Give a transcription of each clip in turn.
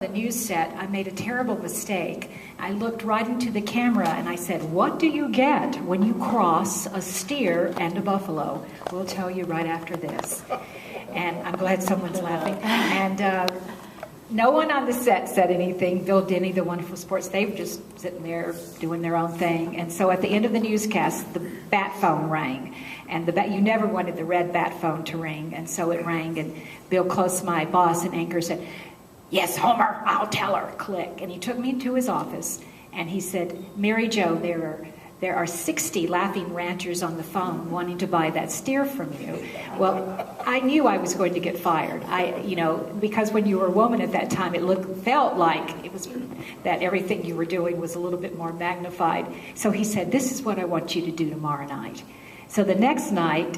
the news set, I made a terrible mistake. I looked right into the camera and I said, "What do you get when you cross a steer and a buffalo?" We'll tell you right after this. And I'm glad someone's laughing. And no one on the set said anything. Bill Denny, the Wonderful Sports, they were just sitting there doing their own thing. And so at the end of the newscast, the bat phone rang. And you never wanted the red bat phone to ring. And so it rang, and Bill Close, my boss and anchor, said, "Yes, Homer, I'll tell her." Click. And he took me into his office, and he said, "Mary Jo, there are 60 laughing ranchers on the phone wanting to buy that steer from you." Well, I knew I was going to get fired. Because when you were a woman at that time, felt like it was that everything you were doing was a little bit more magnified. So he said, "This is what I want you to do tomorrow night." So the next night,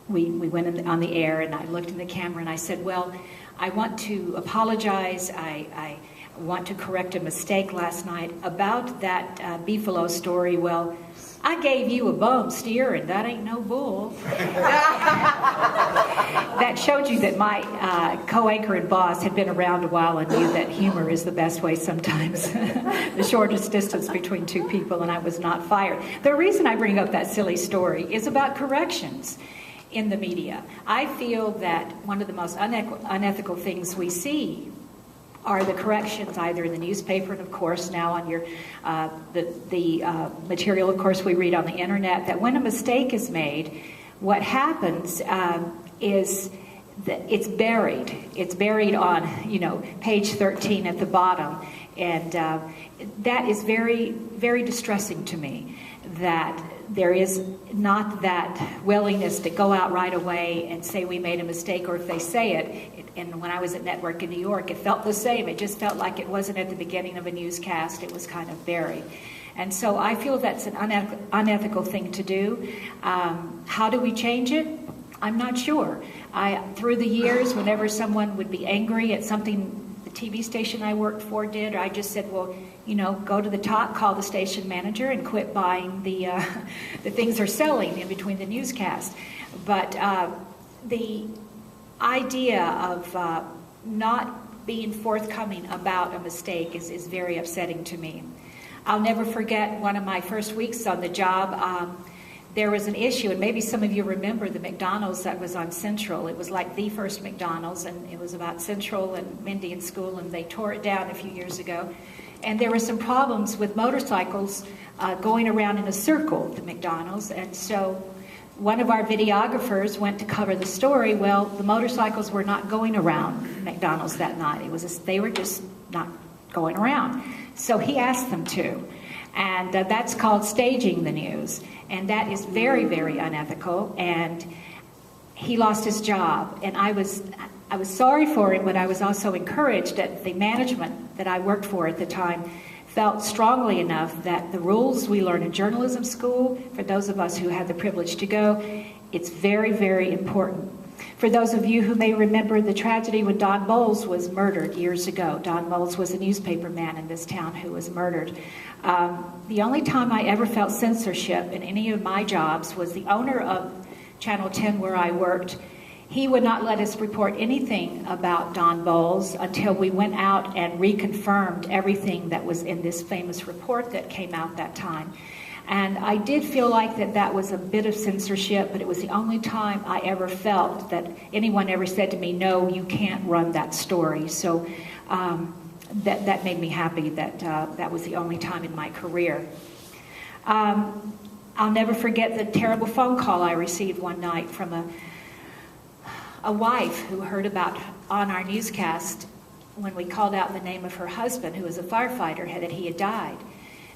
we went on the air, and I looked in the camera, and I said, "Well, I want to apologize. I want to correct a mistake last night about that beefalo story. Well, I gave you a bum steer, and that ain't no bull." That showed you that my co-anchor and boss had been around a while and knew that humor is the best way sometimes, the shortest distance between two people, and I was not fired. The reason I bring up that silly story is about corrections in the media. I feel that one of the most unethical things we see are the corrections either in the newspaper and, of course, now on your the material, of course, we read on the internet, that when a mistake is made, what happens is that it's buried. It's buried on, page 13 at the bottom, and that is very, very distressing to me, that there is not that willingness to go out right away and say we made a mistake, or if they say it, and when I was at Network in New York, it felt the same. It just felt like it wasn't at the beginning of a newscast. It was kind of buried. And so I feel that's an unethical thing to do. How do we change it? I'm not sure. Through the years, whenever someone would be angry at something the TV station I worked for did, I just said, well, go to the top, call the station manager, and quit buying the things they're selling in between the newscasts. But the idea of not being forthcoming about a mistake is very upsetting to me. I'll never forget one of my first weeks on the job. There was an issue, and maybe some of you remember the McDonald's that was on Central. It was like the first McDonald's, and it was about Central and Mindy and school, and they tore it down a few years ago. And there were some problems with motorcycles going around in a circle, the McDonald's, and so one of our videographers went to cover the story. Well, the motorcycles were not going around McDonald's that night. They were just not going around. So he asked them to. And that's called staging the news. And that is very, very unethical. And he lost his job. And I was sorry for him, but I was also encouraged that the management that I worked for at the time felt strongly enough that the rules we learn in journalism school, for those of us who had the privilege to go, it's very, very important. For those of you who may remember the tragedy when Don Bowles was murdered years ago. Don Bowles was a newspaper man in this town who was murdered. The only time I ever felt censorship in any of my jobs was the owner of Channel 10 where I worked. He would not let us report anything about Don Bowles until we went out and reconfirmed everything that was in this famous report that came out that time. And I did feel like that was a bit of censorship, but it was the only time I ever felt that anyone ever said to me, "No, you can't run that story." So that made me happy that that was the only time in my career. I'll never forget the terrible phone call I received one night from a wife who heard about on our newscast when we called out the name of her husband, who was a firefighter, that he had died.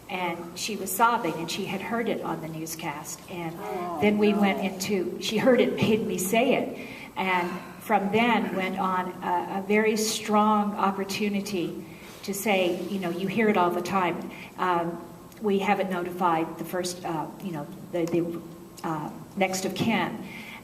And she was sobbing, and she had heard it on the newscast. And then we went she heard it, made me say it. And from then went on a very strong opportunity to say, you hear it all the time. We haven't notified the first, the next of kin.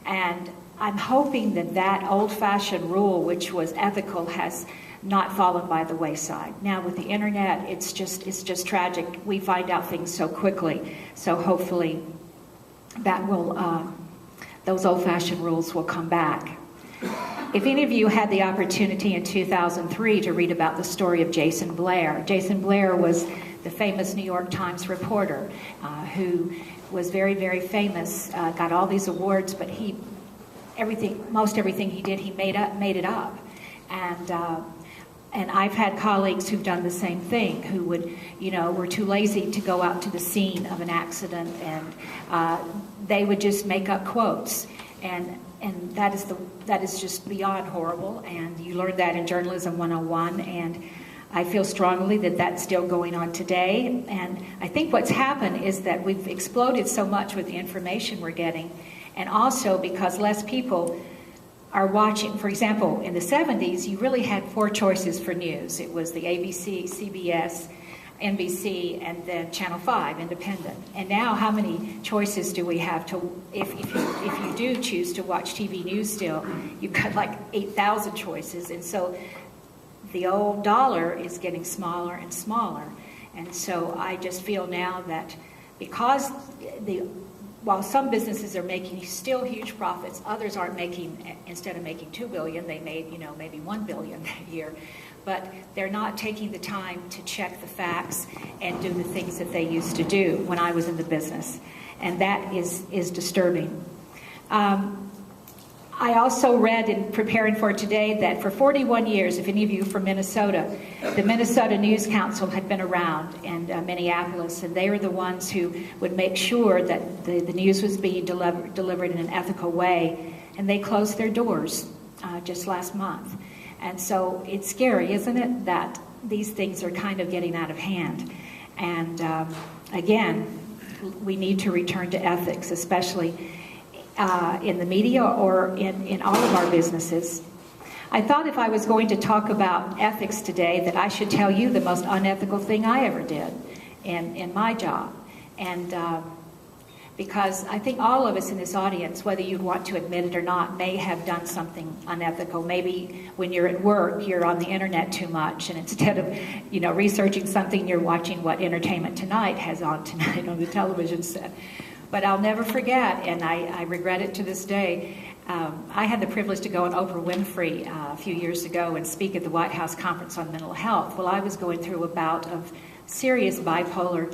And I'm hoping that old-fashioned rule, which was ethical, has not fallen by the wayside. Now with the internet, it's just tragic. We find out things so quickly. So hopefully that will those old-fashioned rules will come back. If any of you had the opportunity in 2003 to read about the story of Jason Blair. Jason Blair was the famous New York Times reporter who was very, very famous, got all these awards, but most everything he did, he made it up. And I've had colleagues who've done the same thing, who were too lazy to go out to the scene of an accident, and they would just make up quotes. And that is just beyond horrible, and you learn that in Journalism 101, and I feel strongly that that's still going on today. And I think what's happened is that we've exploded so much with the information we're getting, and also because less people are watching. For example, in the 70s, you really had 4 choices for news. It was the ABC, CBS, NBC, and then Channel 5, independent. And now how many choices do we have to, if you do choose to watch TV news still, you've got like 8,000 choices. And so the old dollar is getting smaller and smaller. And so I just feel now that because while some businesses are making still huge profits, others aren't making, instead of making $2 billion, they made, maybe $1 billion a year. But they're not taking the time to check the facts and do the things that they used to do when I was in the business. And that is disturbing. I also read in preparing for today that for 41 years, if any of you are from Minnesota, the Minnesota News Council had been around in Minneapolis, and they were the ones who would make sure that the news was being delivered in an ethical way, and they closed their doors just last month. And so it's scary, isn't it, that these things are kind of getting out of hand. And again, we need to return to ethics, especially in the media or in all of our businesses. I thought if I was going to talk about ethics today that I should tell you the most unethical thing I ever did in my job. And because I think all of us in this audience, whether you want to admit it or not, may have done something unethical. Maybe when you're at work, you're on the internet too much, and instead of researching something, you're watching what Entertainment Tonight has on tonight on the television set. But I'll never forget, and I regret it to this day, I had the privilege to go on Oprah Winfrey a few years ago and speak at the White House Conference on Mental Health. Well, I was going through a bout of serious bipolar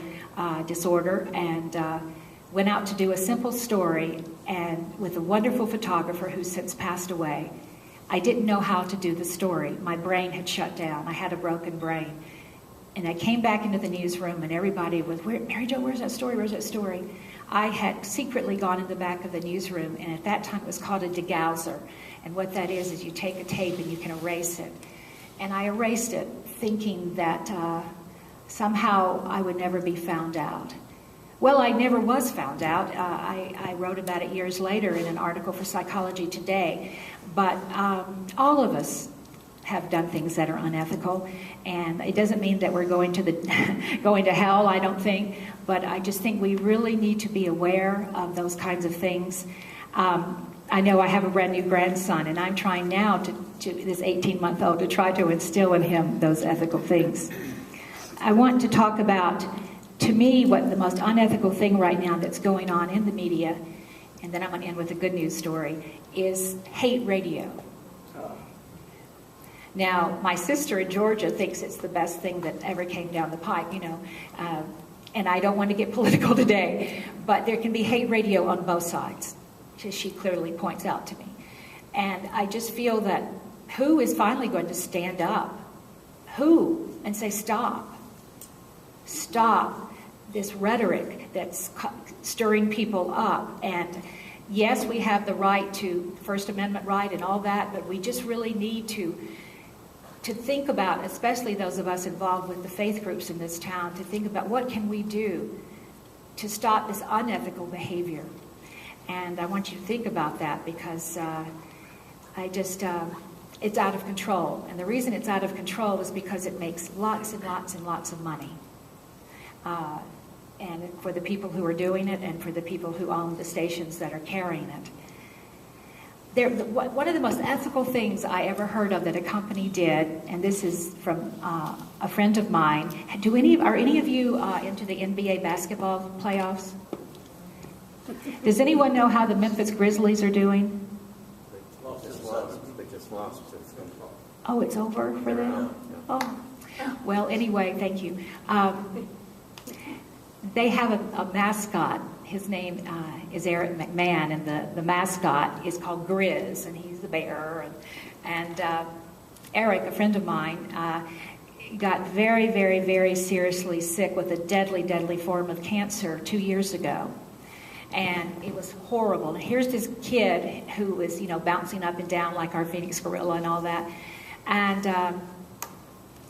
disorder, and went out to do a simple story, and with a wonderful photographer who's since passed away. I didn't know how to do the story. My brain had shut down. I had a broken brain. And I came back into the newsroom, and everybody was, Mary Jo, where's that story? Where's that story? I had secretly gone in the back of the newsroom, and at that time it was called a degausser. And what that is you take a tape and you can erase it. And I erased it, thinking that somehow I would never be found out. Well, I never was found out. I wrote about it years later in an article for Psychology Today. But all of us have done things that are unethical, and it doesn't mean that we're going to hell, I don't think, but I just think we really need to be aware of those kinds of things. I know I have a brand new grandson, and I'm trying now to this 18-month-old to try to instill in him those ethical things. I want to talk about, to me, what the most unethical thing right now that's going on in the media, and then I'm going to end with a good news story, is hate radio. Now, my sister in Georgia thinks it's the best thing that ever came down the pike, and I don't want to get political today, but there can be hate radio on both sides, as she clearly points out to me. And I just feel that who is finally going to stand up? Who? And say, stop. Stop this rhetoric that's stirring people up. And yes, we have the right to First Amendment right and all that, but we just really need to think about, especially those of us involved with the faith groups in this town, to think about what can we do to stop this unethical behavior. And I want you to think about that, because it's out of control. And the reason it's out of control is because it makes lots and lots and lots of money. And for the people who are doing it, and for the people who own the stations that are carrying it. One of the most ethical things I ever heard of that a company did, and this is from a friend of mine. Are any of you into the NBA basketball playoffs? Does anyone know how the Memphis Grizzlies are doing? lost since then. Oh, it's over for them? Yeah. Oh. Well, anyway, thank you. They have a mascot. His name is Eric McMahon, and the mascot is called Grizz, and he's the bear. And Eric, a friend of mine, got very, very, very seriously sick with a deadly, deadly form of cancer 2 years ago. And it was horrible. And here's this kid who was, bouncing up and down like our Phoenix Gorilla and all that. And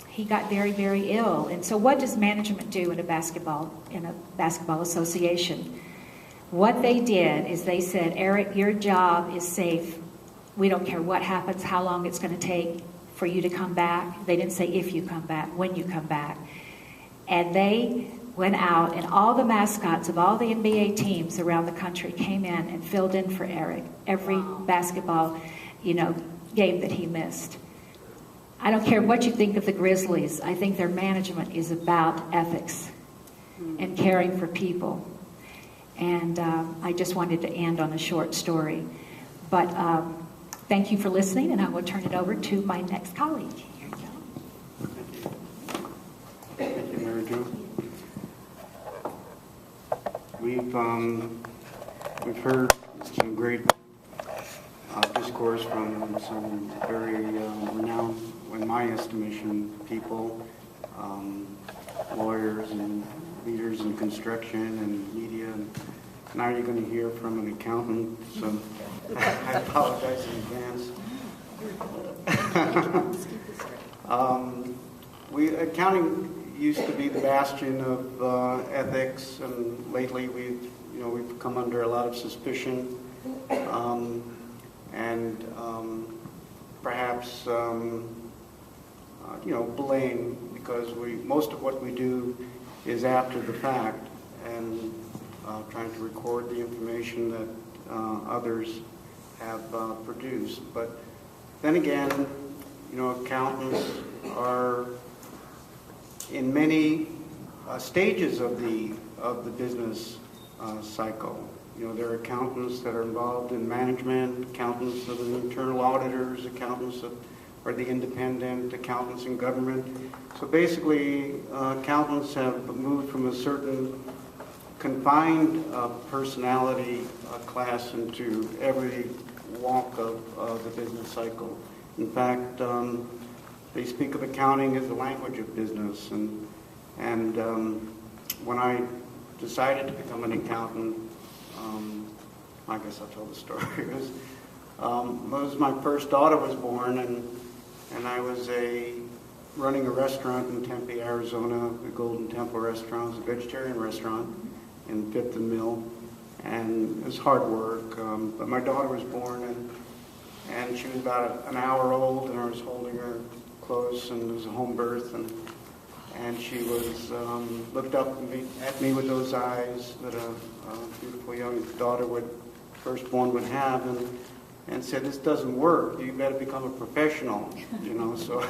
he got very, very ill. And so what does management do in a basketball association? What they did is they said, Eric, your job is safe. We don't care what happens, how long it's going to take for you to come back. They didn't say if you come back, when you come back. And they went out, and all the mascots of all the NBA teams around the country came in and filled in for Eric every basketball, game that he missed. I don't care what you think of the Grizzlies. I think their management is about ethics and caring for people. And I just wanted to end on a short story. But thank you for listening, and I will turn it over to my next colleague. Here you go. Thank you, Mary Jo. We've heard some great discourse from some very renowned, in my estimation, people, lawyers and leaders in construction and media. And now you're going to hear from an accountant, so I apologize in advance. Accounting used to be the bastion of ethics, and lately we've come under a lot of suspicion and perhaps blame, because most of what we do is after the fact, and trying to record the information that others have produced. But then again, accountants are in many stages of the business cycle. There are accountants that are involved in management, accountants that are internal auditors, accountants that are the independent, accountants in government. So basically, accountants have moved from a certain confined personality class into every walk of the business cycle. In fact, they speak of accounting as the language of business. And when I decided to become an accountant, I guess I'll tell the story. It was my first daughter was born, and I was running a restaurant in Tempe, Arizona, the Golden Temple Restaurant. It was a vegetarian restaurant in Fifth and Mill, and it was hard work. But my daughter was born, and she was about an hour old, and I was holding her close, and it was a home birth, and she was looked up at me with those eyes that a beautiful young daughter firstborn would have, and said, "This doesn't work. You better become a professional." So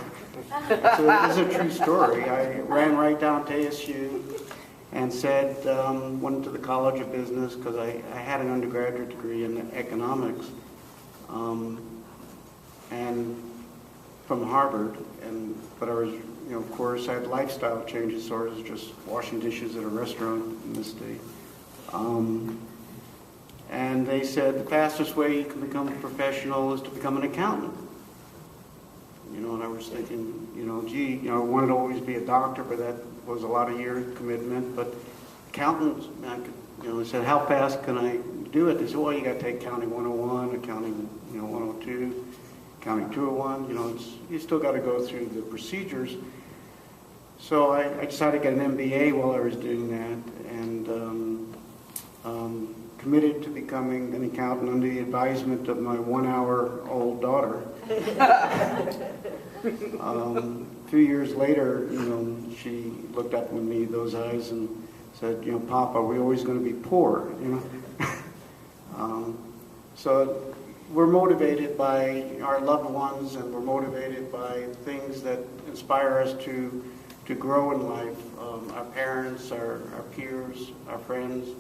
it is a true story. I ran right down to ASU and said, went to the College of Business because I had an undergraduate degree in economics, and from Harvard, but I was, of course, I had lifestyle changes, so I was just washing dishes at a restaurant in this state. And they said the fastest way you can become a professional is to become an accountant. And I was thinking, I wanted to always be a doctor, but that was a lot of years commitment. But accountants, they said, how fast can I do it? They said, well, you got to take accounting 101, accounting 102, accounting 201. You still got to go through the procedures. So I decided to get an MBA while I was doing that, and committed to becoming an accountant under the advisement of my 1-hour-old daughter. A few years later, she looked up with me, those eyes, and said, "Pop, are we always going to be poor?" So we're motivated by our loved ones, and we're motivated by things that inspire us to grow in life. Our parents, our peers, our friends,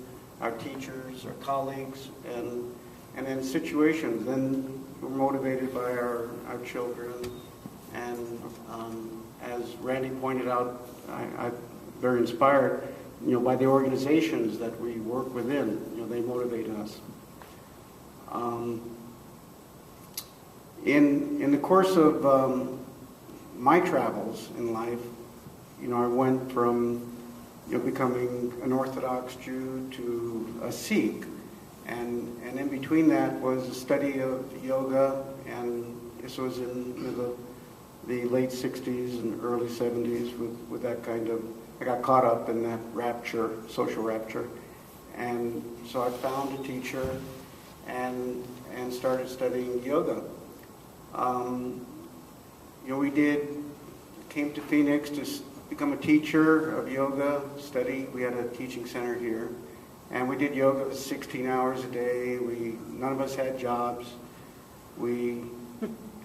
our teachers, our colleagues, and in situations. Then we're motivated by our children, and as Randy pointed out, I'm very inspired, by the organizations that we work within. They motivate us. In the course of my travels in life, I went from becoming an Orthodox Jew to a Sikh, and in between that was a study of yoga, and this was in the late 60s and early 70s with that kind of, I got caught up in that rapture, social rapture, and so I found a teacher and started studying yoga. We came to Phoenix to become a teacher of yoga, study. We had a teaching center here, and we did yoga 16 hours a day. None of us had jobs. We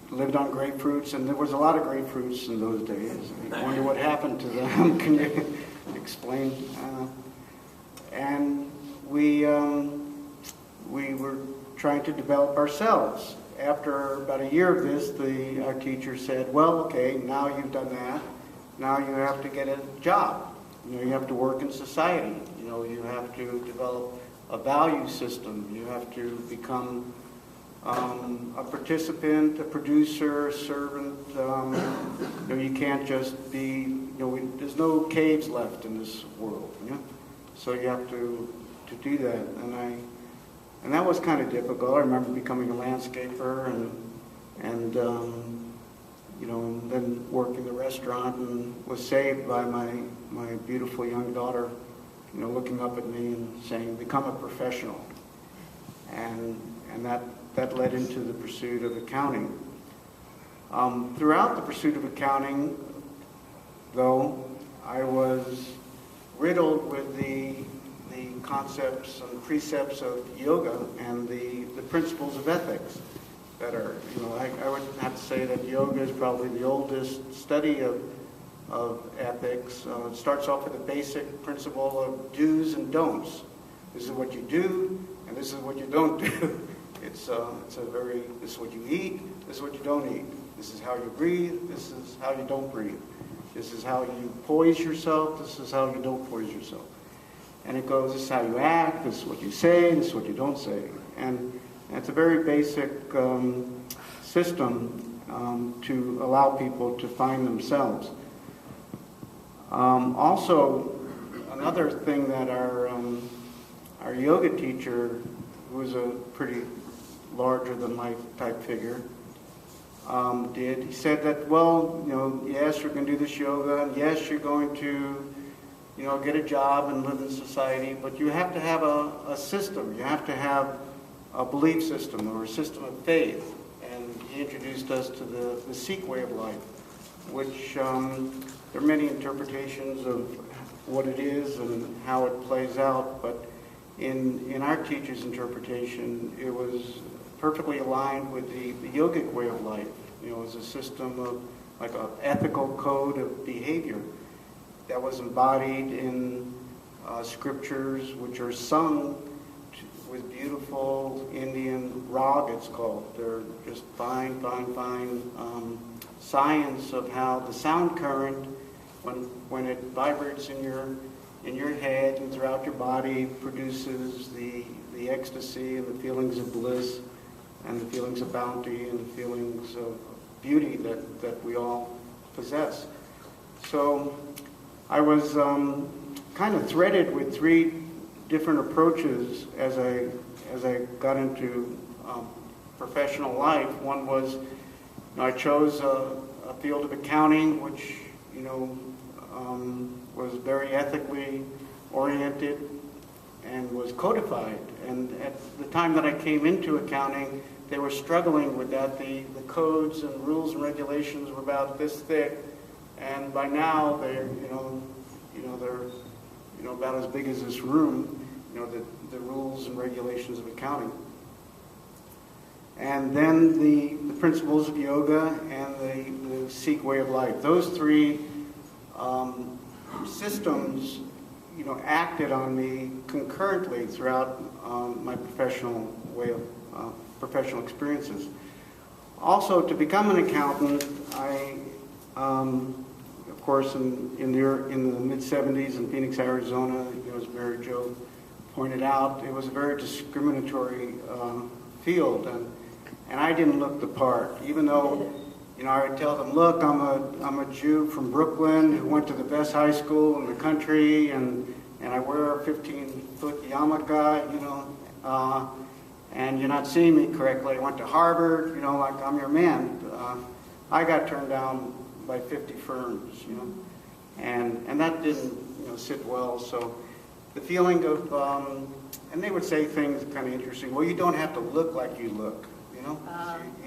lived on grapefruits, and there was a lot of grapefruits in those days. I wonder what happened to them. Can you explain? And we were trying to develop ourselves. After about a year of this, our teacher said, well, okay, now you've done that. Now you have to get a job. You have to work in society. You have to develop a value system. You have to become a participant, a producer, a servant. You can't just be, there's no caves left in this world. So you have to do that. And that was kind of difficult. I remember becoming a landscaper and then working the restaurant, and was saved by my beautiful young daughter, looking up at me and saying, become a professional. And that led into the pursuit of accounting. Throughout the pursuit of accounting, though, I was riddled with the concepts and precepts of yoga and the principles of ethics that are, I would have to say that yoga is probably the oldest study of ethics. It starts off with a basic principle of do's and don'ts. This is what you do, and this is what you don't do. This is what you eat, this is what you don't eat. This is how you breathe, this is how you don't breathe. This is how you poise yourself, this is how you don't poise yourself. And it goes, this is how you act, this is what you say, this is what you don't say. And it's a very basic system to allow people to find themselves. Also, another thing that our yoga teacher, who was a pretty larger-than-life type figure, did, he said that, well, yes, you're going to do this yoga, and yes, you're going to get a job and live in society, but you have to have a system. You have to have a belief system or a system of faith. And he introduced us to the Sikh way of life, which there are many interpretations of what it is and how it plays out, but in our teacher's interpretation, it was perfectly aligned with the yogic way of life. It was a system of like an ethical code of behavior that was embodied in scriptures, which are sung with beautiful Indian rag, it's called. They're just fine science of how the sound current, when it vibrates in your head and throughout your body, produces the ecstasy and the feelings of bliss and the feelings of bounty and the feelings of beauty that we all possess. So I was kind of threaded with three different approaches as I got into professional life. One was, I chose a field of accounting, which was very ethically oriented and was codified. And at the time that I came into accounting, they were struggling with that. The codes and rules and regulations were about this thick, and by now they're about as big as this room. The rules and regulations of accounting. And then the principles of yoga and the Sikh way of life. Those three systems, acted on me concurrently throughout my professional experiences. Also, to become an accountant, I, of course, in the mid-'70s in Phoenix, Arizona, as Mary Jo pointed out, it was a very discriminatory field, and I didn't look the part, even though, I would tell them, look, I'm a Jew from Brooklyn who went to the best high school in the country, and I wear a 15-foot yarmulke, and you're not seeing me correctly. I went to Harvard, like I'm your man. I got turned down by 50 firms, and that didn't, sit well. So the feeling of, and they would say things kind of interesting. Well, you don't have to look like you look, you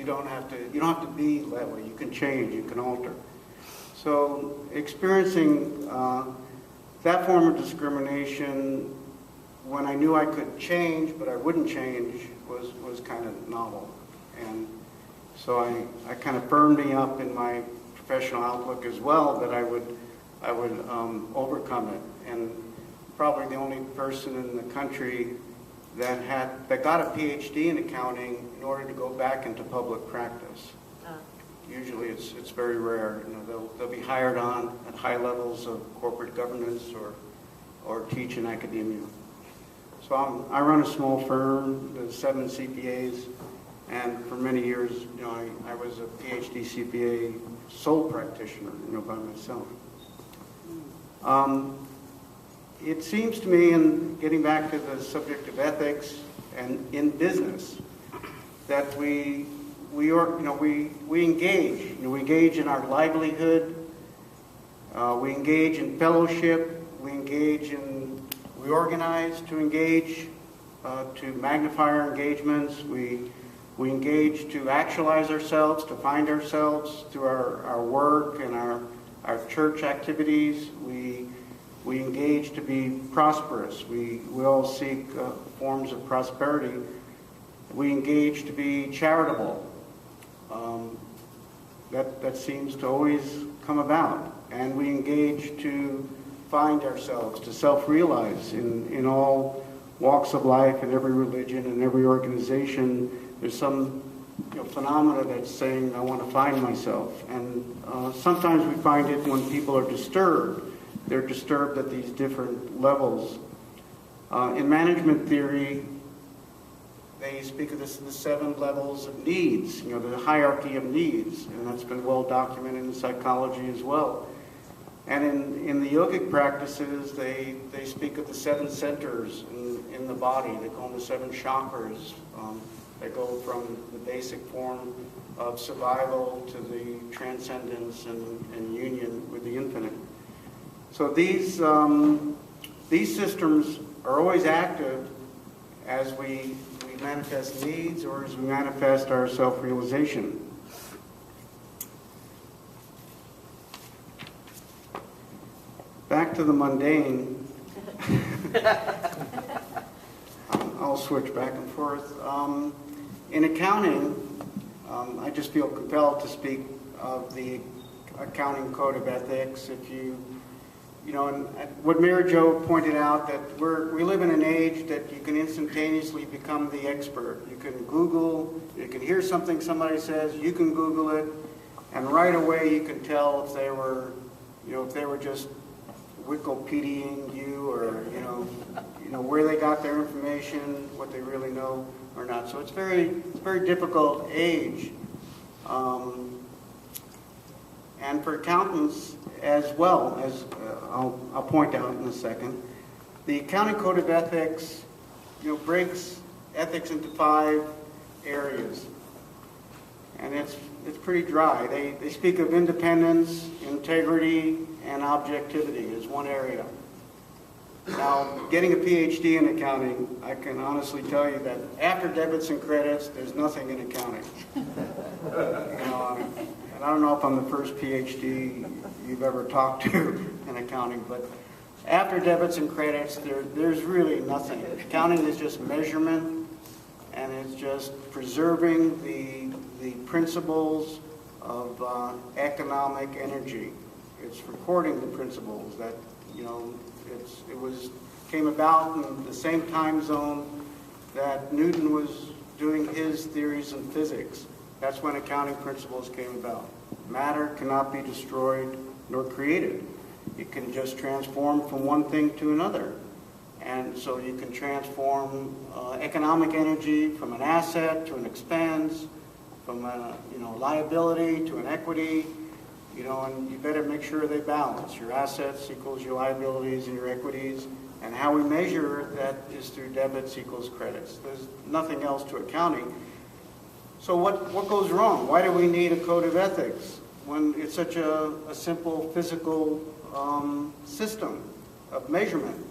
don't have to be that way. You can change, you can alter. So experiencing that form of discrimination when I knew I could change, but I wouldn't change, was kind of novel. And so I kind of burned me up in my professional outlook as well, that I would overcome it. And probably the only person in the country that got a PhD in accounting in order to go back into public practice. Usually it's very rare. They'll be hired on at high levels of corporate governance or teach in academia. So I run a small firm, there's 7 CPAs, and for many years, I was a PhD CPA sole practitioner, by myself. It seems to me, in getting back to the subject of ethics and in business, that we engage. We engage in our livelihood. We engage in fellowship. We organize to engage, to magnify our engagements. We engage to actualize ourselves, to find ourselves through our work and our church activities. We engage to be prosperous. We all seek forms of prosperity. We engage to be charitable. That seems to always come about. And we engage to find ourselves, to self-realize in all walks of life, in every religion, in every organization. There's some phenomena that's saying, I want to find myself. And sometimes we find it when people are disturbed. They're disturbed at these different levels. In management theory, they speak of this, the 7 levels of needs, the hierarchy of needs, and that's been well documented in psychology as well. And in the yogic practices, they speak of the 7 centers in the body. They call them the 7 chakras. They go from the basic form of survival to the transcendence and union with the infinite. So these systems are always active as we manifest needs or as we manifest our self-realization. Back to the mundane. I'll switch back and forth. In accounting, I just feel compelled to speak of the accounting code of ethics. If and what Mary Jo pointed out, that we live in an age that you can instantaneously become the expert. You can Google, you can hear something somebody says, you can Google it, and right away you can tell if they were just Wikipediaing you, or where they got their information, what they really know or not. So it's a very difficult age, and for accountants as well, as I'll point out in a second. The Accounting Code of Ethics, breaks ethics into 5 areas, and it's pretty dry. They speak of independence, integrity, and objectivity as one area. Now, getting a PhD in accounting, I can honestly tell you that after debits and credits, there's nothing in accounting. And I don't know if I'm the first PhD you've ever talked to in accounting, but after debits and credits, there's really nothing. Accounting is just measurement, and it's just preserving the principles of economic energy. It's recording the principles that, came about in the same time zone that Newton was doing his theories in physics. That's when accounting principles came about. Matter cannot be destroyed nor created. It can just transform from one thing to another. And so you can transform economic energy from an asset to an expense, from a liability to an equity, and you better make sure they balance. Your assets equals your liabilities and your equities, and how we measure that is through debits equals credits. There's nothing else to accounting. So what goes wrong? Why do we need a code of ethics when it's such a simple physical system of measurement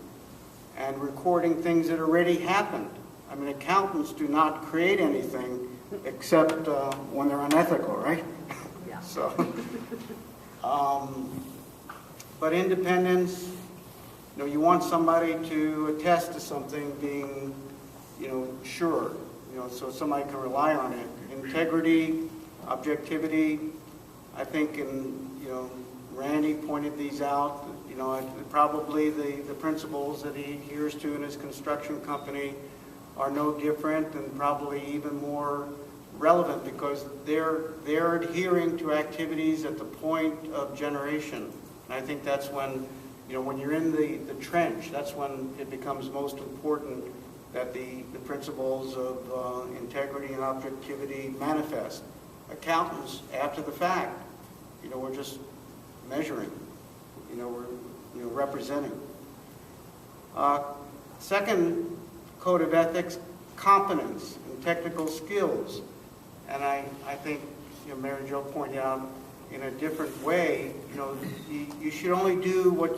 and recording things that already happened? I mean, accountants do not create anything except when they're unethical, right? Yeah. So, but independence, you want somebody to attest to something being, sure, so somebody can rely on it. Integrity, objectivity, I think, Randy pointed these out. Probably the principles that he adheres to in his construction company are no different and probably even more relevant because they're adhering to activities at the point of generation. And I think that's when, when you're in the trench, that's when it becomes most important that the principles of integrity and objectivity manifest. Accountants, after the fact, we're just measuring, we're representing. Second code of ethics, competence and technical skills. And I think, Mary Jo pointed out in a different way, you should only do what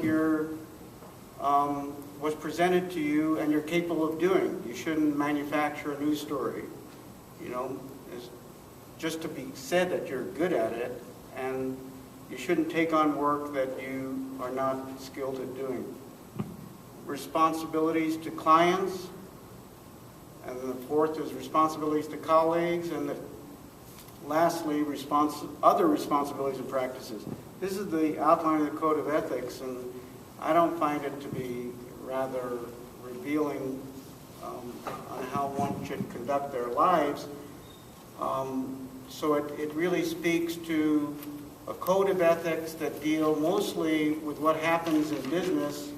was presented to you and you're capable of doing. You shouldn't manufacture a news story, it's just to be said that you're good at it, and you shouldn't take on work that you are not skilled at doing. Responsibilities to clients, and then the fourth is responsibilities to colleagues, and lastly, other responsibilities and practices. This is the outline of the Code of Ethics, and I don't find it to be rather revealing on how one should conduct their lives. So it really speaks to a code of ethics that deal mostly with what happens in business,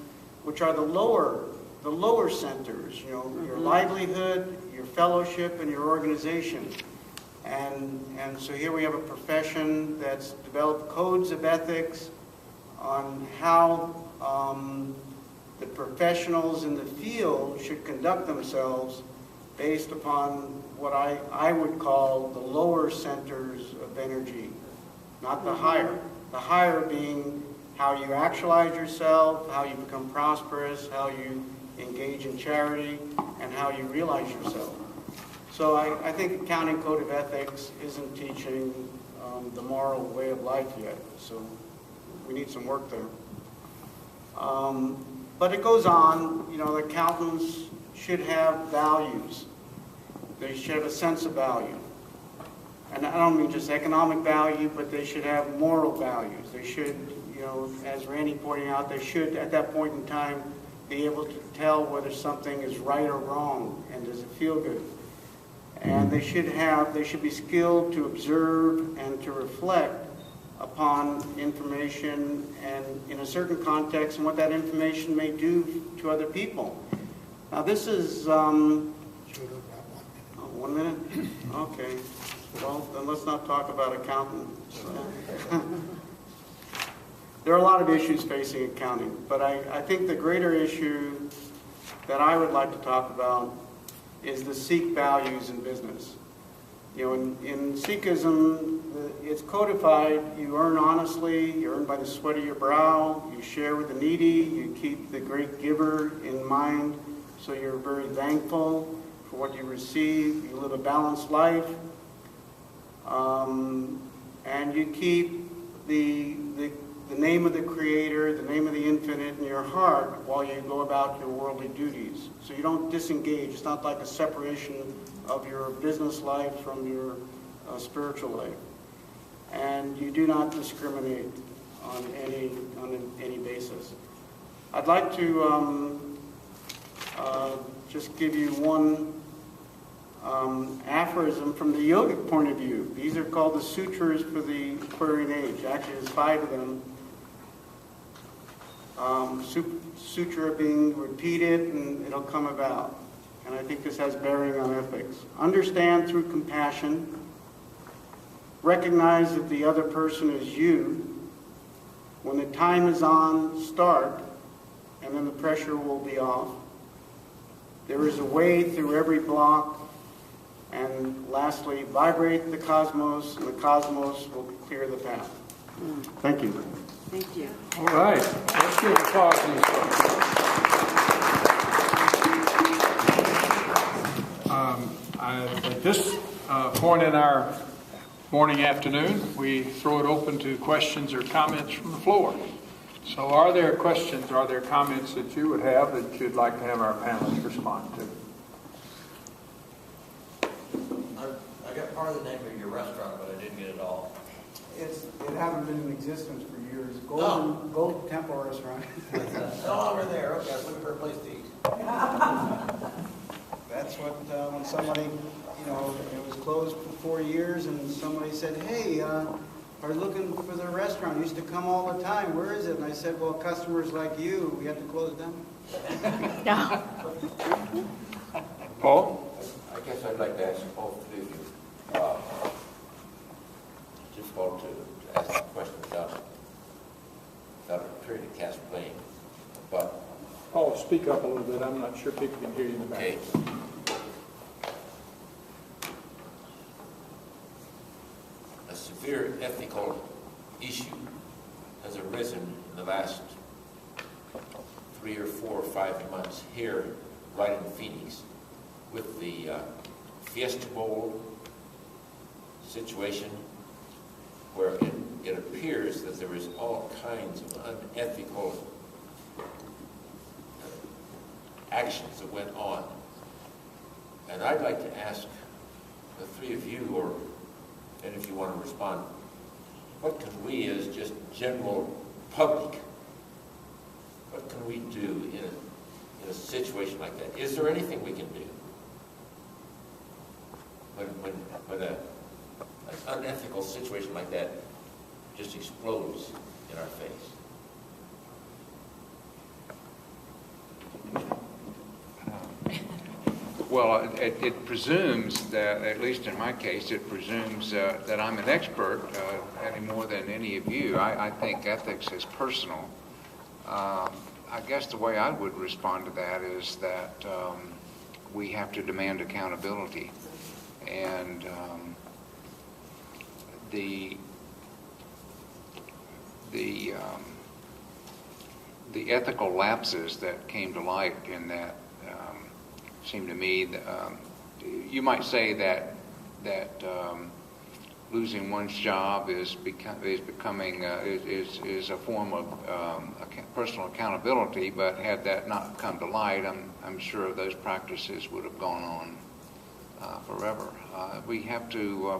which are the lower centers, your livelihood, your fellowship, and your organization. And so here we have a profession that's developed codes of ethics on how the professionals in the field should conduct themselves based upon what I would call the lower centers of energy, not the higher. The higher being how you actualize yourself, how you become prosperous, how you engage in charity, and how you realize yourself. So I think Accounting Code of Ethics isn't teaching the moral way of life yet, so we need some work there. But it goes on, accountants should have values. They should have a sense of value. And I don't mean just economic value, but they should have moral values. They should, as Randy pointed out, they should, at that point in time, be able to tell whether something is right or wrong, and does it feel good. And they should be skilled to observe and to reflect upon information and in a certain context and what that information may do to other people. Now this is, 1 minute? Okay. Well, then let's not talk about accountants. There are a lot of issues facing accounting, but I think the greater issue that I would like to talk about is the Sikh values in business. In Sikhism, it's codified. You earn honestly, you earn by the sweat of your brow, you share with the needy, you keep the great giver in mind, so you're very thankful for what you receive, you live a balanced life, and you keep the name of the Creator, the name of the Infinite in your heart while you go about your worldly duties. So you don't disengage. It's not like a separation of your business life from your spiritual life. And you do not discriminate on any basis. I'd like to just give you one aphorism from the yogic point of view. These are called the sutras for the Aquarian age. Actually, there's 5 of them. Sutra being repeated and it'll come about. And I think this has bearing on ethics. Understand through compassion. Recognize that the other person is you. When the time is on, start, and then the pressure will be off. There is a way through every block. And lastly, vibrate the cosmos, and the cosmos will clear the path. Thank you. Thank you. All right, let's give applause to these folks. At this point in our morning afternoon, we throw it open to questions or comments from the floor. So are there questions, are there comments that you would have that you'd like to have our panelists respond to? I got part of the name of your restaurant, but I didn't get it all. It hasn't been in existence for years. Golden Temple Restaurant. No longer there. Okay, I was looking for a place to eat. That's what, when somebody, it was closed for 4 years, and somebody said, hey, are looking for the restaurant. Used to come all the time. Where is it? And I said, well, customers like you, we had to close down. No. Paul? I guess I'd like to ask all 3 of you. Difficult to ask the question without appearing to cast blame. But Paul, speak up a little bit. I'm not sure people can hear you in the back. okay. A severe ethical issue has arisen in the last 3 or 4 or 5 months here, right in Phoenix, with the Fiesta Bowl situation, where it appears that there is all kinds of unethical actions that went on. And I'd like to ask the 3 of you, or and if you want to respond, what can we as just general public, what can we do in a situation like that? Is there anything we can do when an unethical situation like that just explodes in our face? Well, it presumes that, at least in my case, it presumes that I'm an expert any more than any of you. I think ethics is personal. I guess the way I would respond to that is that we have to demand accountability. And the ethical lapses that came to light in that seem to me, you might say that losing one's job is becoming is a form of personal accountability. But had that not come to light, I'm sure those practices would have gone on forever. We have to.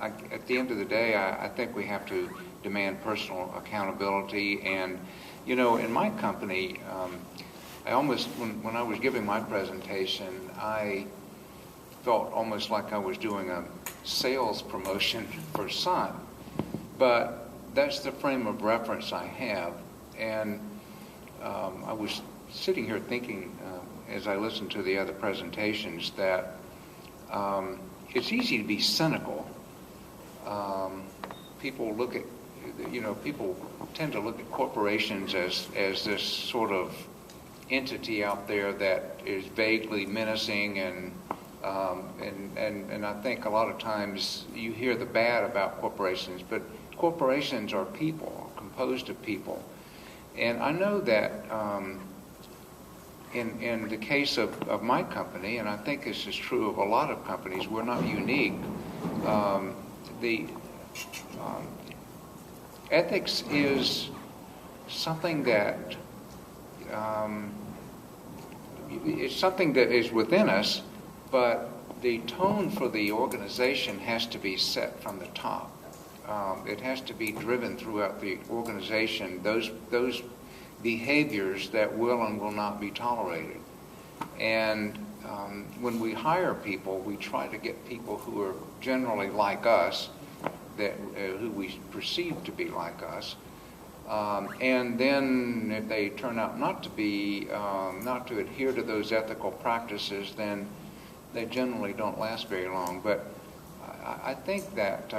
At the end of the day, I think we have to demand personal accountability. And in my company, I almost, when I was giving my presentation, I felt almost like I was doing a sales promotion for Sun. But that's the frame of reference I have. And I was sitting here thinking, as I listened to the other presentations, that it's easy to be cynical. People look at, people tend to look at corporations as this sort of entity out there that is vaguely menacing, and I think a lot of times you hear the bad about corporations, but corporations are people, composed of people. And I know that in the case of my company, and I think this is true of a lot of companies, we're not unique. Ethics is something that it's something that is within us, but the tone for the organization has to be set from the top. It has to be driven throughout the organization, those behaviors that will and will not be tolerated. And when we hire people, we try to get people who are generally like us, that who we perceive to be like us. And then if they turn out not to be, not to adhere to those ethical practices, then they generally don't last very long. But I think that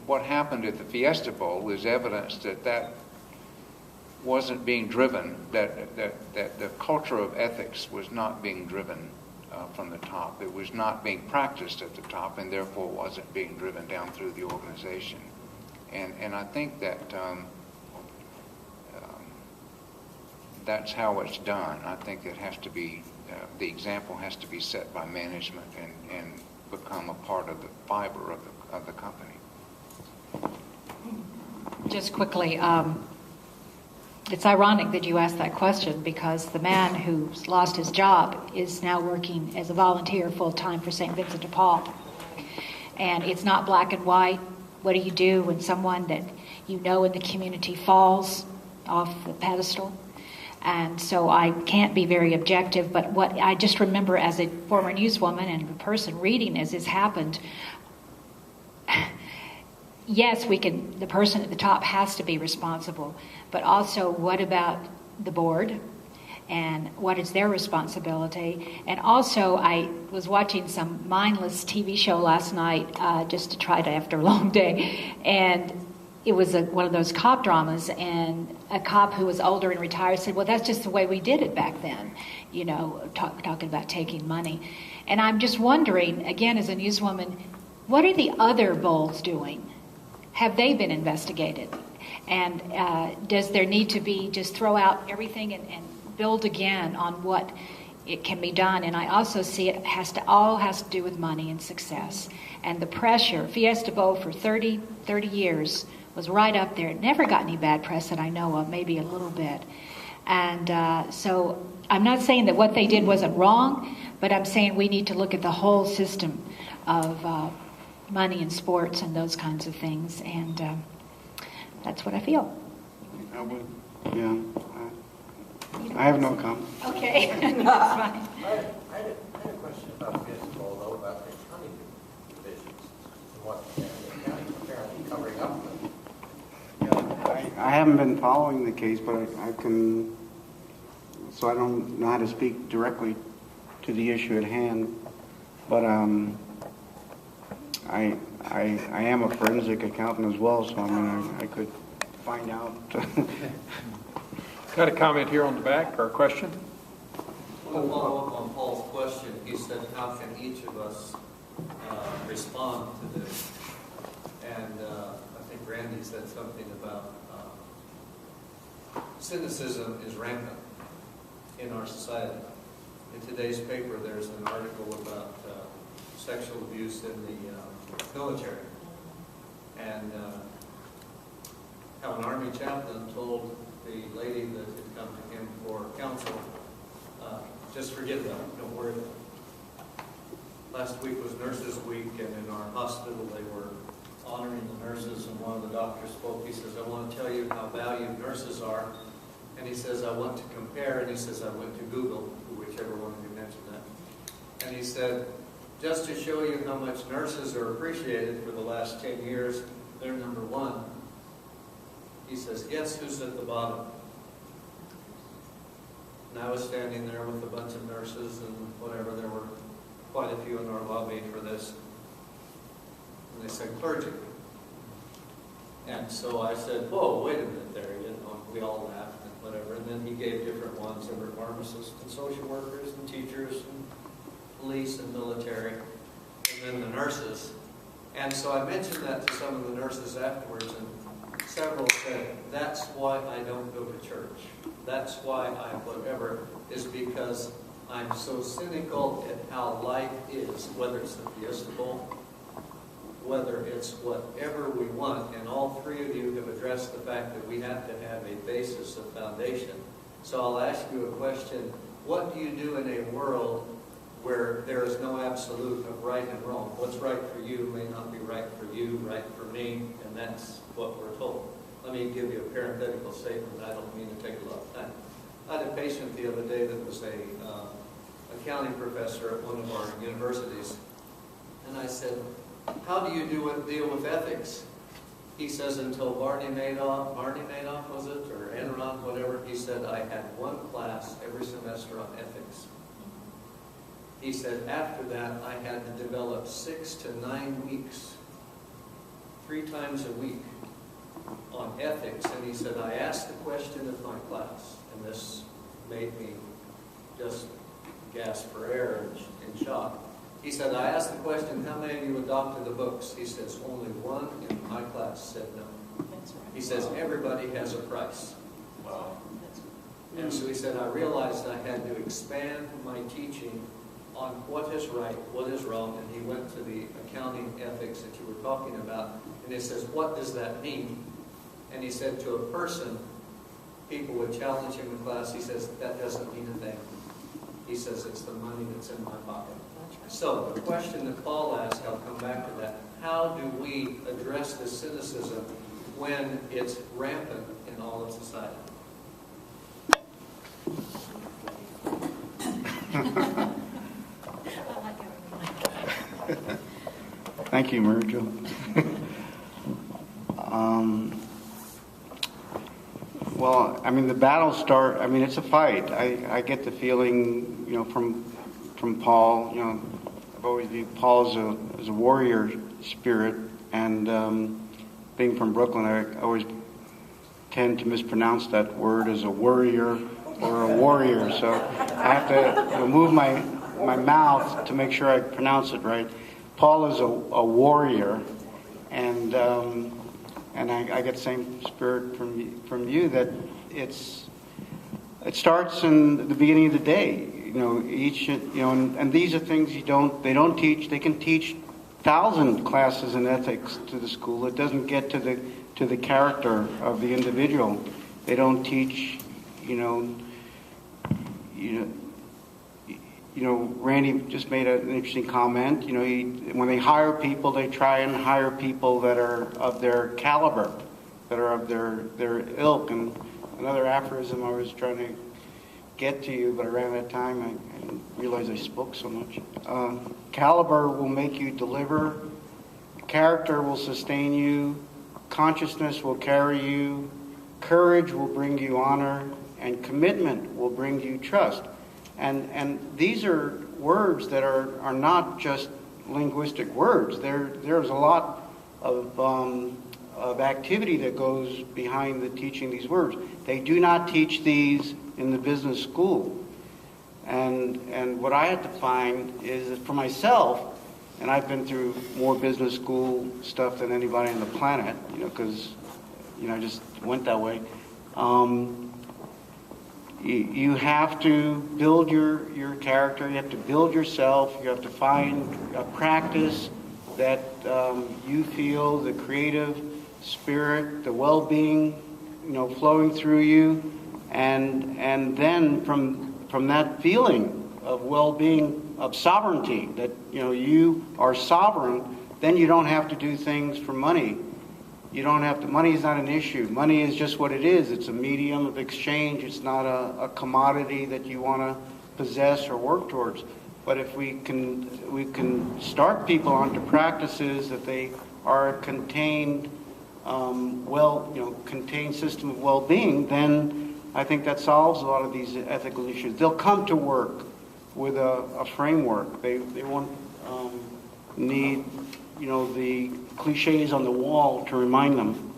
what happened at the Fiesta Bowl is evidence that that wasn't being driven, that the culture of ethics was not being driven from the top. It was not being practiced at the top, and therefore wasn't being driven down through the organization. And I think that that's how it's done. I think it has to be, the example has to be set by management and become a part of the fiber of the company. Just quickly, it's ironic that you asked that question, because the man who's lost his job is now working as a volunteer full-time for St. Vincent de Paul. And it's not black and white. What do you do when someone that you know in the community falls off the pedestal? And so I can't be very objective, but what I just remember as a former newswoman and a person reading as this happened, yes, the person at the top has to be responsible, but also what about the board? And what is their responsibility? And also, I was watching some mindless TV show last night just to try to, after a long day, and it was one of those cop dramas, and a cop who was older and retired said, well, that's just the way we did it back then, you know, talking about taking money. And I'm just wondering, again, as a newswoman, what are the other bowls doing? Have they been investigated? And does there need to be just throw out everything and build again on what it can be done? And I also see it has to do with money and success. And the pressure, Fiesta Bowl for 30 years was right up there. It never got any bad press that I know of, maybe a little bit. And so I'm not saying that what they did wasn't wrong, but I'm saying we need to look at the whole system of money in sports and those kinds of things. And that's what I feel. I would, yeah. I have no comment. Okay, that's fine. I had a question about Fiesta Bowl, though, about the accounting divisions and what the county apparently covering up with. I haven't been following the case, but I can, so I don't know how to speak directly to the issue at hand. But I am a forensic accountant as well, so I mean I could find out. Got a comment here on the back, or a question? I want to follow up on Paul's question. He said, how can each of us respond to this? And I think Randy said something about cynicism is rampant in our society. In today's paper, there's an article about sexual abuse in the military. And how an Army chaplain told the lady that had come to him for counsel, just forget about it, don't worry about it. Last week was Nurses Week, and in our hospital they were honoring the nurses, and one of the doctors spoke. He says, I want to tell you how valued nurses are. And he says, I want to compare, and he says, I went to Google, whichever one of you mentioned that. And he said, just to show you how much nurses are appreciated for the last 10 years, they're number one. He says, guess who's at the bottom? And I was standing there with a bunch of nurses and whatever. There were quite a few in our lobby for this. And they said, clergy. And so I said, whoa, wait a minute there. You know, we all laughed and whatever. And then he gave different ones. There were pharmacists and social workers and teachers and police and military. And then the nurses. And so I mentioned that to some of the nurses afterwards, and several said, that's why I don't go to church. That's why I whatever, is because I'm so cynical at how life is, whether it's the Fiesta Bowl, whether it's whatever we want. And all three of you have addressed the fact that we have to have a basis, a foundation. So I'll ask you a question. What do you do in a world where there is no absolute of right and wrong? What's right for you may not be right for you, right for me, and that's what we're told. Let me give you a parenthetical statement. I don't mean to take a lot of time. I had a patient the other day that was a accounting professor at one of our universities. And I said, how do you deal with ethics? He says, until Barney Madoff was it, or Enron, whatever, he said, I had one class every semester on ethics. He said, after that, I had to develop 6 to 9 weeks, 3 times a week, on ethics. And he said, I asked the question of my class, and this made me just gasp for air in shock. He said, I asked the question, how many of you adopted the books? He says, only one in my class said no. He says, everybody has a price. Wow. And so he said, I realized I had to expand my teaching on what is right, what is wrong, and he went to the accounting ethics that you were talking about, and he says, what does that mean? And he said, to a person, people would challenge him in class, he says, that doesn't mean a thing. He says, it's the money that's in my pocket. So the question that Paul asked, I'll come back to that, how do we address this cynicism when it's rampant in all of society? Thank you, Virgil. Well, I mean, the battles start, I mean, it's a fight. I get the feeling, from Paul, I've always viewed Paul as a warrior spirit, and being from Brooklyn, I always tend to mispronounce that word as a worrier or a warrior, so I have to move my mouth to make sure I pronounce it right. Paul is a warrior, and I get the same spirit from you, that it starts in the beginning of the day. And these are things they don't teach. They can teach 1,000 classes in ethics to the school. It doesn't get to the character of the individual. They don't teach, Randy just made an interesting comment. When they hire people, they try and hire people that are of their caliber, that are of their ilk. And another aphorism I was trying to get to you, but I ran out of time. I didn't realize I spoke so much. Caliber will make you deliver. Character will sustain you. Consciousness will carry you. Courage will bring you honor. And commitment will bring you trust. And these are words that are not just linguistic words. There's a lot of activity that goes behind the teaching these words. They do not teach these in the business school. And what I had to find is that for myself, and I've been through more business school stuff than anybody on the planet, because I just went that way. You have to build your character. You have to build yourself. You have to find a practice that you feel the creative spirit, the well-being, flowing through you, and then from that feeling of well-being, of sovereignty, that you are sovereign, then you don't have to do things for money. You don't have to, money is not an issue. Money is just what it is. It's a medium of exchange. It's not a commodity that you want to possess or work towards. But if we can start people onto practices that they are a contained, contained system of well-being, then I think that solves a lot of these ethical issues. They'll come to work with a framework. They won't need the cliches on the wall to remind them.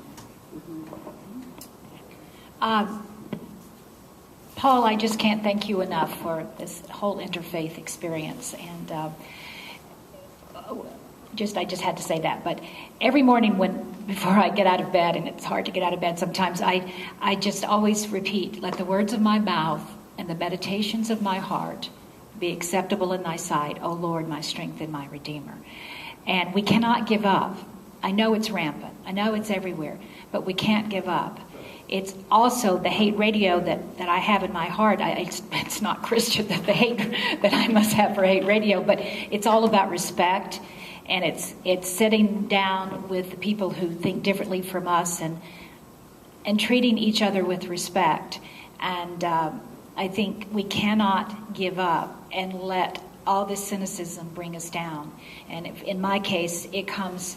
Paul, I just can't thank you enough for this whole interfaith experience, and I just had to say that. But every morning before I get out of bed, and it's hard to get out of bed sometimes, I just always repeat, let the words of my mouth and the meditations of my heart be acceptable in thy sight, O Lord, my strength and my Redeemer. And we cannot give up. I know it's rampant. I know it's everywhere, but we can't give up. It's also the hate radio that I have in my heart. It's not Christian, that the hate that I must have for hate radio, but it's all about respect, and it's sitting down with the people who think differently from us and treating each other with respect. And I think we cannot give up and let all this cynicism bring us down. And in my case, it comes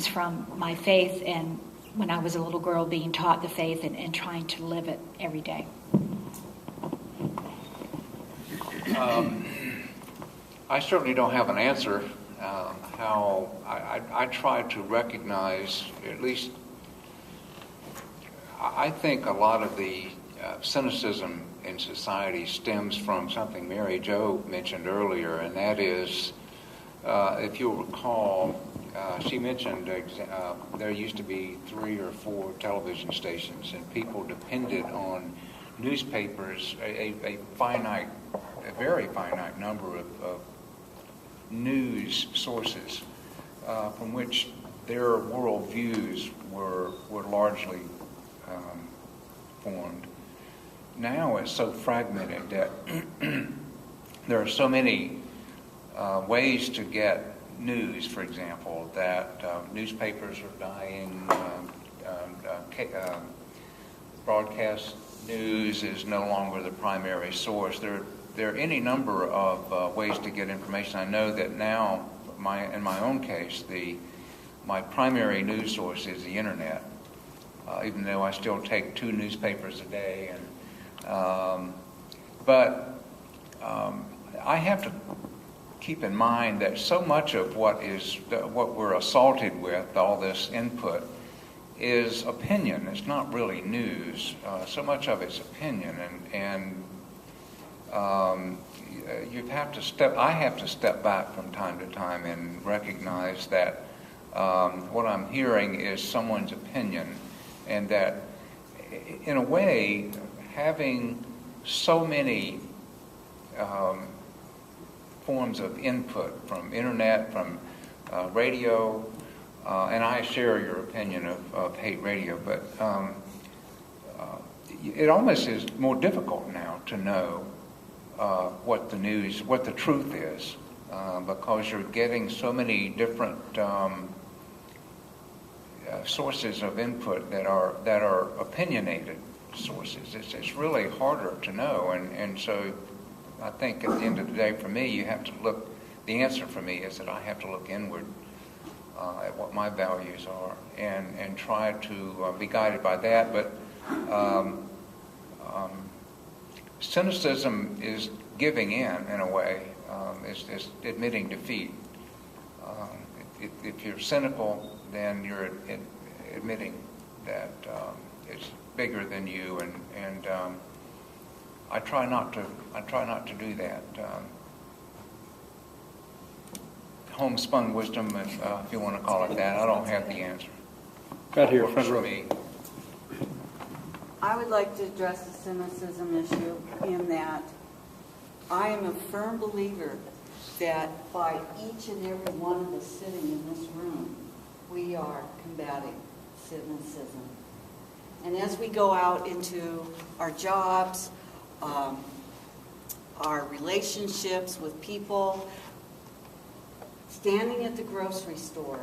from my faith, and when I was a little girl being taught the faith and trying to live it every day. I certainly don't have an answer. How I try to recognize, at least, I think a lot of the cynicism in society stems from something Mary Jo mentioned earlier, and that is, if you'll recall, she mentioned there used to be 3 or 4 television stations, and people depended on newspapers, a very finite number of news sources from which their world views were largely formed. Now it's so fragmented that there are so many ways to get news, for example, that newspapers are dying, broadcast news is no longer the primary source. There are any number of ways to get information. I know that now, in my own case, my primary news source is the internet, even though I still take 2 newspapers a day. But I have to keep in mind that so much of what we're assaulted with, all this input, is opinion. It's not really news. So much of it's opinion, and I have to step back from time to time and recognize that what I'm hearing is someone's opinion, and that in a way, having so many forms of input from internet, from radio, and I share your opinion of hate radio, but it almost is more difficult now to know what the truth is, because you're getting so many different sources of input that are opinionated sources. It's really harder to know, and so I think at the end of the day, for me, the answer for me is that I have to look inward at what my values are and try to be guided by that. But cynicism is giving in a way. It's admitting defeat. If you're cynical, then you're admitting that it's bigger than you, and I try not to do that. Homespun wisdom, if you want to call it that. I don't have the answer. Got here, Works front for row. me. I would like to address the cynicism issue in that I am a firm believer that by each and every one of us sitting in this room, we are combating cynicism. And as we go out into our jobs, our relationships with people, standing at the grocery store,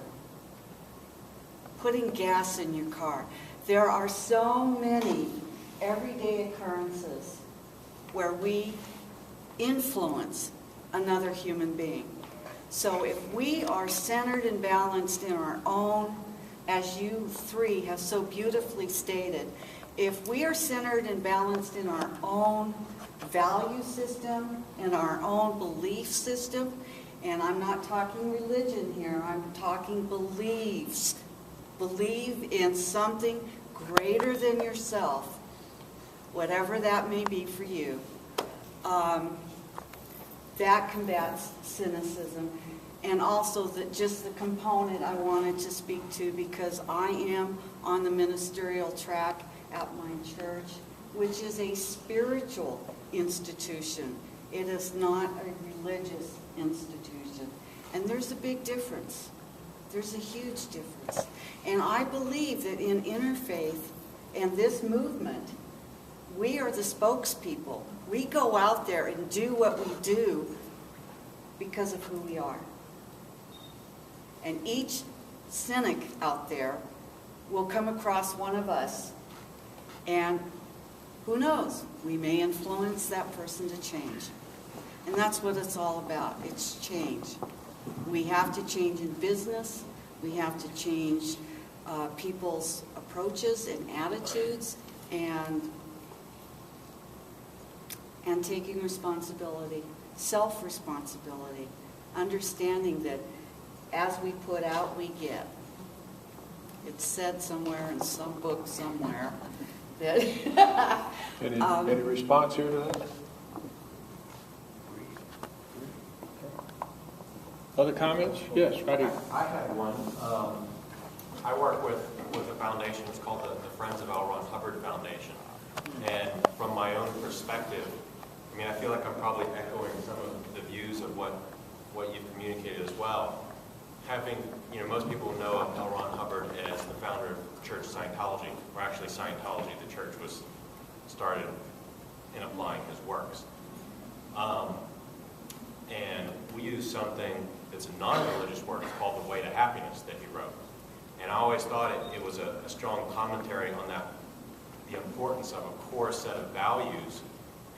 putting gas in your car. There are so many everyday occurrences where we influence another human being. So if we are centered and balanced in our own, as you 3 have so beautifully stated, if we are centered and balanced in our own value system and our own belief system, and I'm not talking religion here, I'm talking beliefs. Believe in something greater than yourself, whatever that may be for you. That combats cynicism. And also just the component I wanted to speak to, because I am on the ministerial track at my church, which is a spiritual institution. It is not a religious institution. And there's a big difference. There's a huge difference. And I believe that in interfaith and this movement, we are the spokespeople. We go out there and do what we do because of who we are. And each cynic out there will come across one of us, and who knows? We may influence that person to change. And that's what it's all about. It's change. We have to change in business. We have to change people's approaches and attitudes and taking responsibility, self-responsibility, understanding that as we put out, we get. It's said somewhere in some book somewhere that... Any response here to that? Other comments? Yes, right here. I had one. I work with a foundation. It's called the Friends of L. Ron Hubbard Foundation. And from my own perspective, I mean, I feel like I'm probably echoing some of the views of what you've communicated as well. Having, most people know of L. Ron Hubbard as the founder of Church Scientology, or actually Scientology. The church was started in applying his works. And we use something that's a non-religious work called The Way to Happiness that he wrote. And I always thought it was a strong commentary on that, the importance of a core set of values,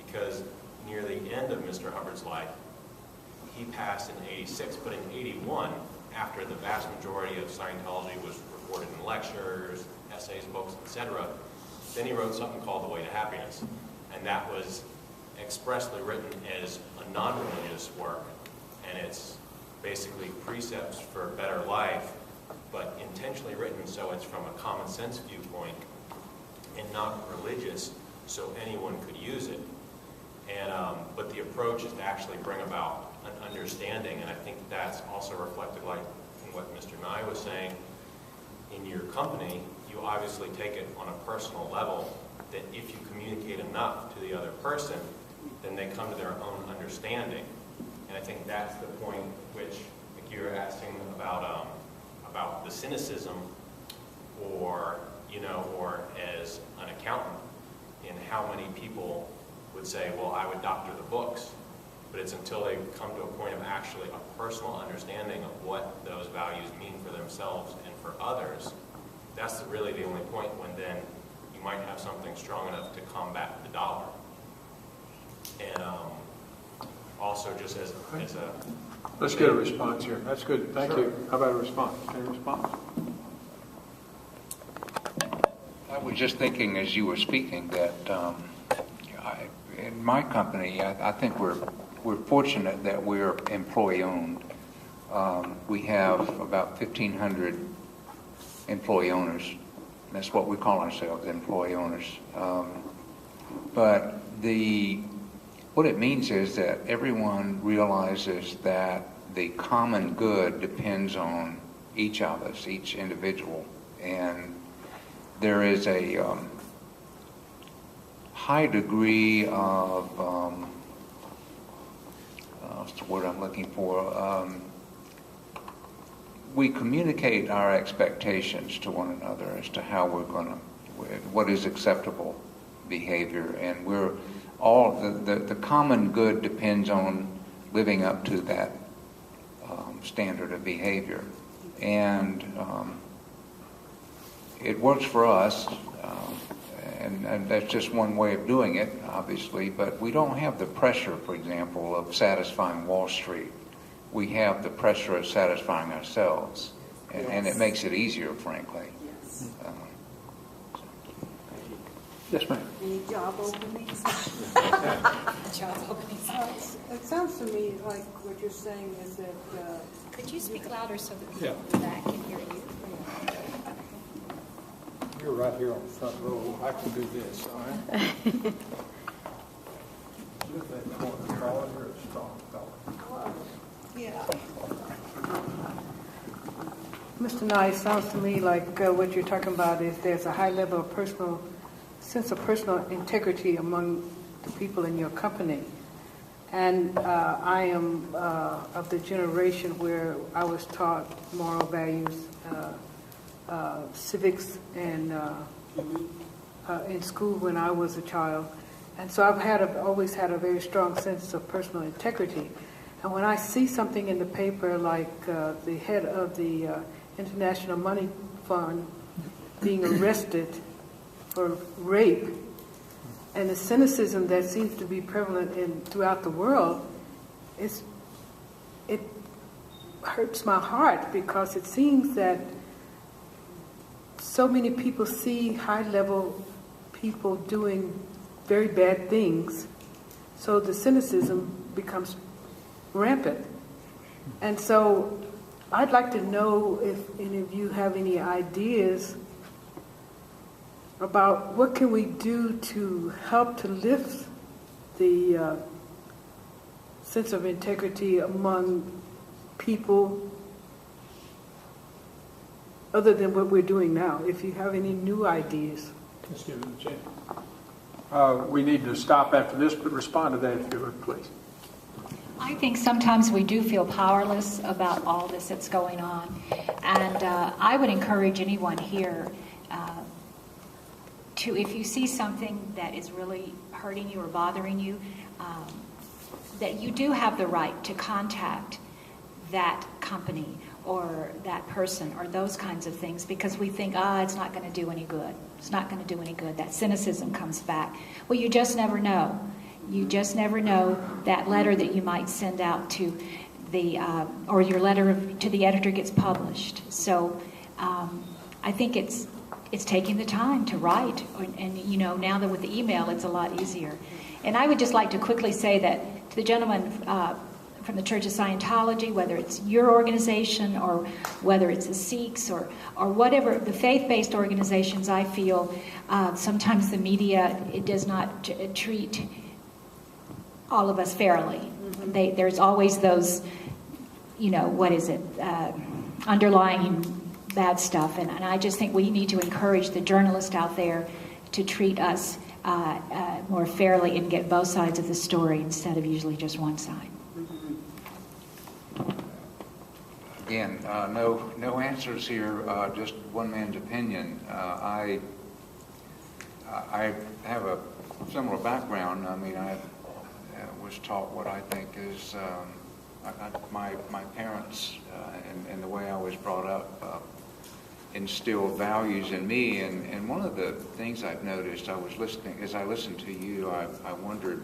because near the end of Mr. Hubbard's life, he passed in 86, but in 81, after the vast majority of Scientology was recorded in lectures, essays, books, etc., then he wrote something called The Way to Happiness. And that was expressly written as a non-religious work, and it's basically precepts for a better life, but intentionally written so it's from a common sense viewpoint and not religious, so anyone could use it. And but the approach is to actually bring about an understanding, and I think that's also reflected, like in what Mr. Nye was saying. In your company, you obviously take it on a personal level, that if you communicate enough to the other person, then they come to their own understanding. And I think that's the point which, like you were asking about the cynicism, or or as an accountant, in how many people would say, well, I would doctor the books. But it's until they come to a point of actually a personal understanding of what those values mean for themselves and for others, that's really the only point when then you might have something strong enough to combat the dollar. And also just as a... Let's get a response here. That's good. Thank you. How about a response? Any response? I was just thinking as you were speaking that in my company, I think we're fortunate that we're employee-owned. We have about 1,500 employee owners. That's what we call ourselves, employee owners. But what it means is that everyone realizes that the common good depends on each of us, each individual. And there is a high degree of, what's the word I'm looking for? We communicate our expectations to one another as to how we're going to, what is acceptable behavior, and we're all, the common good depends on living up to that standard of behavior. And it works for us, and that's just one way of doing it, obviously, but we don't have the pressure, for example, of satisfying Wall Street. We have the pressure of satisfying ourselves, and it makes it easier, frankly. Yes. Yes, ma'am. Any job openings? Job openings. It sounds to me like what you're saying is that... Could you speak louder so that Yeah. the back can hear you? You're right here on the front row. I can do this, all right? Look at that corner, Colin. You're a strong fellow. Yeah. Mr. Nye, it sounds to me like what you're talking about is there's a high level of sense of personal integrity among the people in your company. And I am of the generation where I was taught moral values, civics, and in school when I was a child. And so I've always had a very strong sense of personal integrity. And when I see something in the paper like the head of the International Money Fund being arrested for rape, and the cynicism that seems to be prevalent throughout the world, it hurts my heart, because it seems that so many people see high-level people doing very bad things, so the cynicism becomes rampant. And so I'd like to know if any of you have any ideas about what can we do to help to lift the sense of integrity among people other than what we're doing now. If you have any new ideas. Let's give them a chance. We need to stop after this, but respond to that if you would, please. I think sometimes we do feel powerless about all this that's going on. And I would encourage anyone here to, if you see something that is really hurting you or bothering you, that you do have the right to contact that company or that person or those kinds of things, because we think, it's not going to do any good. It's not going to do any good. That cynicism comes back. Well, you just never know. You just never know that letter that you might send out to the, or your letter to the editor gets published. So I think it's taking the time to write. And, you know, now that with the email, it's a lot easier. And I would just like to quickly say that to the gentleman from the Church of Scientology, whether it's your organization or whether it's the Sikhs or whatever, the faith-based organizations, I feel sometimes the media, it does not treat all of us fairly. Mm-hmm. There's always those, you know, what is it, underlying bad stuff. And I just think we need to encourage the journalists out there to treat us more fairly and get both sides of the story instead of usually just one side. Again, no answers here, just one man's opinion. I have a similar background. I mean, I was taught what I think is my parents and the way I was brought up instilled values in me. And one of the things I've noticed, as I listened to you, I wondered,